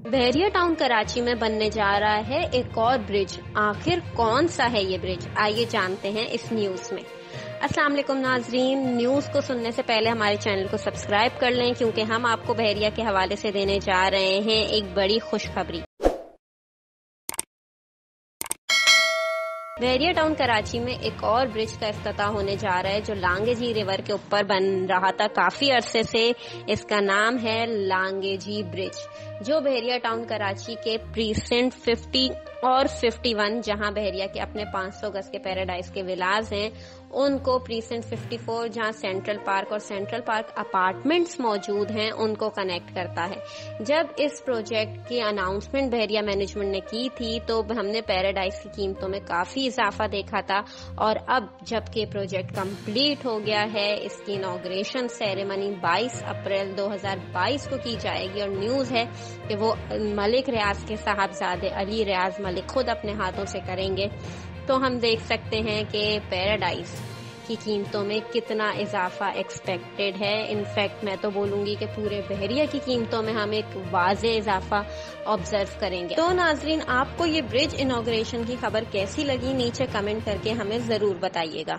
बहरिया town Karachi में बनने जा रहा है एक और ब्रिज। आखिर कौन सा है ये ब्रिज, आइए जानते हैं इस न्यूज में। अस्सलाम वालेकुम नाजरीन, न्यूज को सुनने से पहले हमारे चैनल को सब्सक्राइब कर लें क्योंकि हम आपको बहरिया के हवाले से देने जा रहे हैं एक बड़ी खुशखबरी। बहरिया टाउन कराची में एक और ब्रिज का इफ्तिताह होने जा रहा है जो लांगेजी रिवर के ऊपर बन रहा था काफी अरसे से। इसका नाम है लांगेजी ब्रिज, जो बहरिया टाउन कराची के प्रीसेंट 50 और 51, जहां बहरिया के अपने 500 गज के पैराडाइज के विलाज हैं, उनको प्रीसेंट 54 जहां सेंट्रल पार्क और सेंट्रल पार्क अपार्टमेंट्स मौजूद हैं, उनको कनेक्ट करता है। जब इस प्रोजेक्ट की अनाउंसमेंट बहरिया मैनेजमेंट ने की थी तो हमने पैराडाइज की कीमतों में काफी इजाफा देखा था, और अब जबकि प्रोजेक्ट कंप्लीट हो गया है, इसकी इनॉग्रेशन सेरेमनी 22 अप्रैल 2022 को की जाएगी। और न्यूज है कि वो मलिक रियाज के साहबजादे अली रियाज मलिक खुद अपने हाथों से करेंगे। तो हम देख सकते हैं कि पैराडाइज की कीमतों में कितना इजाफा एक्सपेक्टेड है। इनफैक्ट मैं तो बोलूंगी कि पूरे बहरिया की कीमतों में हम एक वाज़े इजाफा ऑब्जर्व करेंगे। तो नाजरीन, आपको ये ब्रिज इनॉग्रेशन की खबर कैसी लगी, नीचे कमेंट करके हमें जरूर बताइएगा।